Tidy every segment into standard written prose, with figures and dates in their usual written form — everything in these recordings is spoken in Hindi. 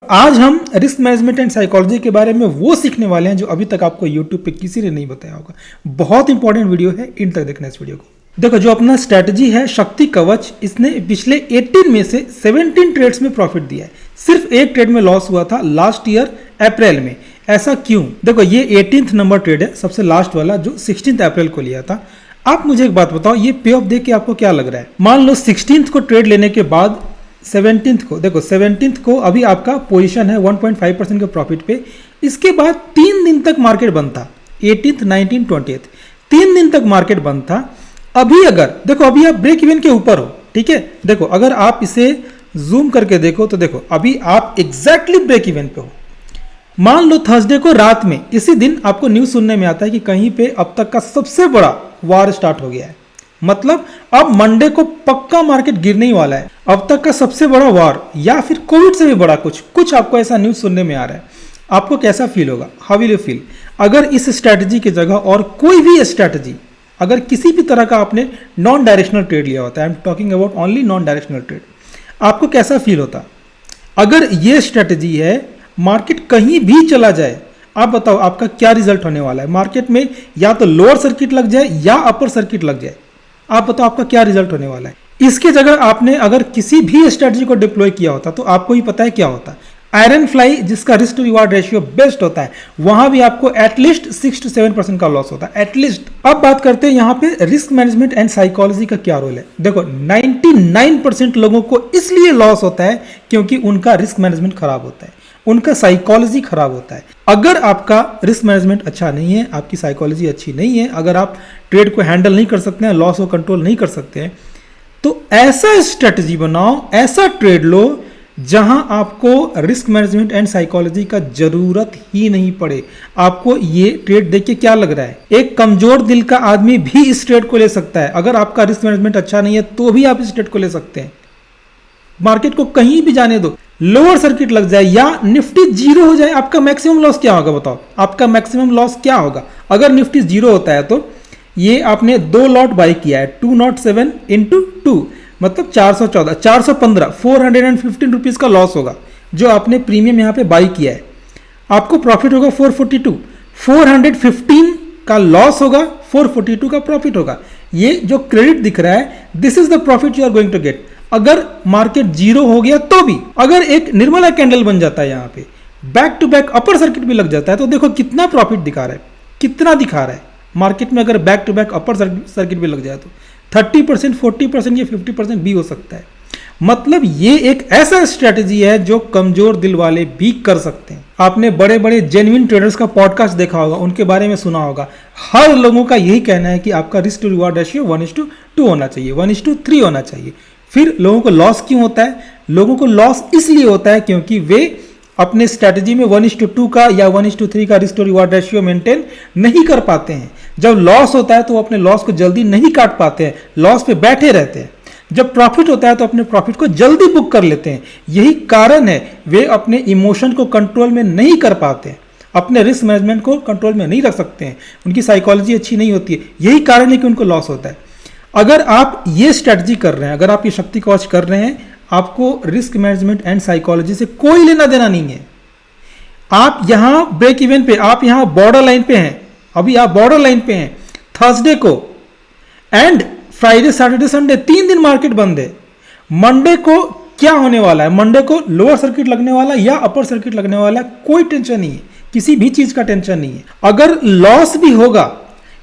आज हम रिस्क मैनेजमेंट एंड साइकोलॉजी के बारे में वो सीखने वाले हैं जो अभी तक आपको यूट्यूब पे किसी ने नहीं बताया होगा। बहुत इंपॉर्टेंट वीडियो है, इन तक देखना इस वीडियो को। देखो, जो अपना स्ट्रैटेजी है शक्ति कवच, इसने पिछले 18 में से 17 ट्रेड्स में प्रॉफिट दिया है। सिर्फ एक ट्रेड में लॉस हुआ था लास्ट ईयर अप्रैल में। ऐसा क्यों? देखो, ये 18th नंबर ट्रेड है, सबसे लास्ट वाला जो 16 अप्रैल को लिया था। आप मुझे एक बात बताओ, ये पे ऑफ देख के आपको क्या लग रहा है? मान लो 16th को ट्रेड लेने के बाद 17th को, देखो 17th को अभी आपका पोजीशन है 1.5% के प्रॉफिट पे। इसके बाद 3 दिन तक मार्केट बंद था, 18th, 19th, 20th, 3 दिन तक मार्केट बंद था। अभी अगर देखो, अभी आप ब्रेक इवन के ऊपर हो, ठीक है। देखो, अगर आप इसे जूम करके देखो तो देखो अभी आप एग्जैक्टली ब्रेक इवन पे हो। मान लो थर्सडे को रात में, इसी दिन आपको न्यूज सुनने में आता है कि कहीं पे अब तक का सबसे बड़ा वार स्टार्ट हो गया है। मतलब अब मंडे को पक्का मार्केट गिरने ही वाला है। अब तक का सबसे बड़ा वार या फिर कोविड से भी बड़ा कुछ आपको ऐसा न्यूज सुनने में आ रहा है। आपको कैसा फील होगा? How will you feel? अगर इस स्ट्रैटेजी की जगह और कोई भी स्ट्रैटेजी, अगर किसी भी तरह का आपने नॉन डायरेक्शनल ट्रेड लिया होता है, I am talking about only non directional trade, आपको कैसा फील होता? अगर ये स्ट्रैटेजी है, मार्केट कहीं भी चला जाए, आप बताओ आपका क्या रिजल्ट होने वाला है? मार्केट में या तो लोअर सर्किट लग जाए या अपर सर्किट लग जाए, आप बताओ आपका क्या रिजल्ट होने वाला है? इसके जगह आपने अगर किसी भी स्ट्रेटजी को डिप्लॉय किया होता तो आपको ही पता है क्या होता। आयरन फ्लाई, जिसका risk to reward ratio best होता है, वहां भी आपको एटलीस्ट 6 to 7% का लॉस होता है, एटलीस्ट। अब बात करते हैं यहाँ पे रिस्क मैनेजमेंट एंड साइकोलॉजी का क्या रोल है। देखो, 99% लोगों को इसलिए लॉस होता है क्योंकि उनका रिस्क मैनेजमेंट खराब होता है, उनका साइकोलॉजी खराब होता है। अगर आपका रिस्क मैनेजमेंट अच्छा नहीं है, आपकी साइकोलॉजी अच्छी नहीं है, अगर आप ट्रेड को हैंडल नहीं कर सकते हैं, लॉस को कंट्रोल नहीं कर सकते हैं, तो ऐसा स्ट्रेटजी बनाओ, ऐसा ट्रेड लो जहां आपको रिस्क मैनेजमेंट एंड साइकोलॉजी का जरूरत ही नहीं पड़े। आपको ये ट्रेड देख के क्या लग रहा है? एक कमजोर दिल का आदमी भी इस ट्रेड को ले सकता है। अगर आपका रिस्क मैनेजमेंट अच्छा नहीं है तो भी आप इस ट्रेड को ले सकते हैं। मार्केट को कहीं भी जाने दो, लोअर सर्किट लग जाए या निफ्टी जीरो हो जाए, आपका मैक्सिमम लॉस क्या होगा? बताओ आपका मैक्सिमम लॉस क्या होगा? अगर निफ्टी जीरो होता है तो ये आपने 2 लॉट बाई किया है, 207 into 2 मतलब 414, 415, 415 रुपीज का लॉस होगा जो आपने प्रीमियम यहाँ पे बाई किया है। आपको प्रॉफिट होगा 442, 415 का लॉस होगा, 442 का प्रॉफिट होगा। ये जो क्रेडिट दिख रहा है, this is the profit you are going to get. अगर मार्केट जीरो हो गया तो भी, अगर एक निर्मला कैंडल बन जाता है, यहाँ पे back to back upper circuit भी लग जाता है, तो देखो कितना प्रॉफिट दिखा रहा है, कितना दिखा रहा है मार्केट में। अगर back to back upper circuit भी लग जाए तो 30%, 40% या 50% भी हो सकता है। मतलब ये एक ऐसा स्ट्रेटजी है जो कमजोर दिल वाले भी कर सकते हैं। आपने बड़े बड़े जेन्युइन ट्रेडर्स का पॉडकास्ट देखा होगा, उनके बारे में सुना होगा। हर लोगों का यही कहना है कि आपका रिस्क टू रिवार्ड रेशियो 1:2 होना चाहिए, 1:3 होना चाहिए। फिर लोगों को लॉस क्यों होता है? लोगों को लॉस इसलिए होता है क्योंकि वे अपने स्ट्रैटेजी में 1:2 का या 1:3 का risk to reward ratio maintain नहीं कर पाते हैं। जब लॉस होता है तो वो अपने लॉस को जल्दी नहीं काट पाते हैं, लॉस पे बैठे रहते हैं। जब प्रॉफिट होता है तो अपने प्रॉफिट को जल्दी बुक कर लेते हैं। यही कारण है वे अपने इमोशन को कंट्रोल में नहीं कर पाते, अपने रिस्क मैनेजमेंट को कंट्रोल में नहीं रख सकते हैं, उनकी साइकोलॉजी अच्छी नहीं होती है। यही कारण है कि उनको लॉस होता है। अगर आप ये स्ट्रैटेजी कर रहे हैं, अगर आप ये शक्ति कवच कर रहे हैं, आपको रिस्क मैनेजमेंट एंड साइकोलॉजी से कोई लेना देना नहीं है। आप यहां ब्रेक इवन पे, आप यहां बॉर्डर लाइन पे हैं, अभी आप बॉर्डर लाइन पे हैं। थर्सडे को एंड फ्राइडे, सैटरडे, संडे 3 दिन मार्केट बंद है। मंडे को क्या होने वाला है? मंडे को लोअर सर्किट लगने वाला या अपर सर्किट लगने वाला है, कोई टेंशन नहीं है, किसी भी चीज का टेंशन नहीं है। अगर लॉस भी होगा,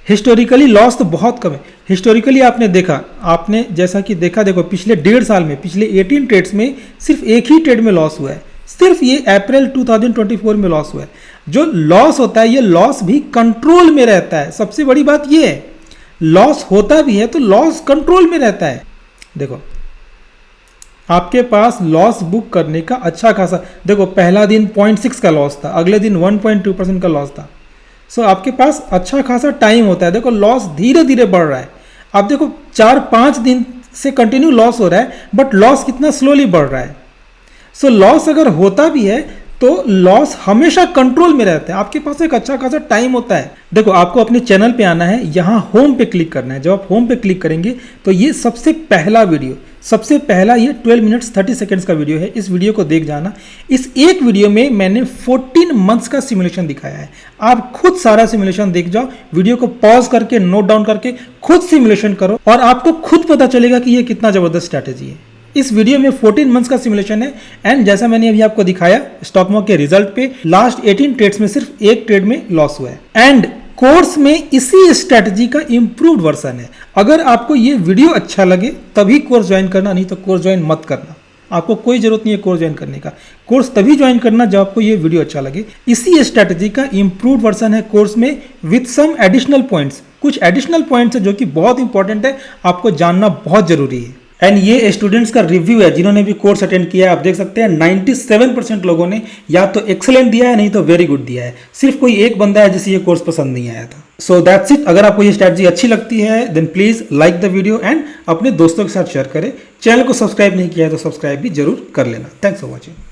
हिस्टोरिकली लॉस तो बहुत कम है। हिस्टोरिकली आपने देखा, आपने जैसा कि देखा, देखो पिछले 1.5 साल में, पिछले 18 ट्रेड्स में सिर्फ एक ही ट्रेड में लॉस हुआ है, सिर्फ ये अप्रैल 2024 में लॉस हुआ है। जो लॉस होता है, ये लॉस भी कंट्रोल में रहता है। सबसे बड़ी बात ये है, लॉस होता भी है तो लॉस कंट्रोल में रहता है। देखो आपके पास लॉस बुक करने का अच्छा खासा, देखो पहला दिन 0.6 का लॉस था, अगले दिन 1.2% का लॉस था। सो आपके पास अच्छा खासा टाइम होता है। देखो लॉस धीरे धीरे बढ़ रहा है। आप देखो 4-5 दिन से कंटिन्यू लॉस हो रहा है, बट लॉस कितना स्लोली बढ़ रहा है। सो लॉस अगर होता भी है तो लॉस हमेशा कंट्रोल में रहता है। आपके पास एक अच्छा खासा टाइम होता है। देखो आपको अपने चैनल पे आना है, यहाँ होम पे क्लिक करना है। जब आप होम पे क्लिक करेंगे तो ये सबसे पहला वीडियो, सबसे पहला ये 12 मिनट्स 30 सेकंड्स का वीडियो है, इस वीडियो को देख जाना। इस एक वीडियो में मैंने 14 मंथ्स का सिमुलेशन दिखाया है। आप खुद सारा सिमुलेशन देख जाओ, वीडियो को पॉज करके नोट डाउन करके खुद सिमुलेशन करो और आपको खुद पता चलेगा कि ये कितना जबरदस्त स्ट्रैटेजी है। इस वीडियो में 14 मंथ्स का सिमुलेशन है एंड जैसा मैंने अभी आपको दिखाया स्टॉक मार्केट के रिजल्ट पे लास्ट 18 ट्रेड्स में सिर्फ एक ट्रेड में लॉस हुआ है एंड कोर्स में इसी स्ट्रैटेजी का इंप्रूव्ड वर्जन है। अगर आपको ये वीडियो अच्छा लगे तभी कोर्स ज्वाइन करना, नहीं तो कोर्स ज्वाइन मत करना। आपको कोई जरूरत नहीं है कोर्स ज्वाइन करने का, कोर्स तभी ज्वाइन करना जब आपको ये वीडियो अच्छा लगे। इसी स्ट्रैटेजी का इंप्रूव्ड वर्जन है कोर्स में विद सम एडिशनल पॉइंट्स। कुछ एडिशनल पॉइंट्स है जो कि बहुत इंपॉर्टेंट है, आपको जानना बहुत जरूरी है। एंड ये स्टूडेंट्स का रिव्यू है जिन्होंने भी कोर्स अटेंड किया है। आप देख सकते हैं 97% लोगों ने या तो एक्सेलेंट दिया है नहीं तो वेरी गुड दिया है। सिर्फ कोई एक बंदा है जिसे ये कोर्स पसंद नहीं आया था। So that's it. अगर आपको ये स्ट्रैटेजी अच्छी लगती है then please like the video and अपने दोस्तों के साथ शेयर करें। चैनल को सब्सक्राइब नहीं किया है तो सब्सक्राइब भी जरूर कर लेना। Thanks for watching.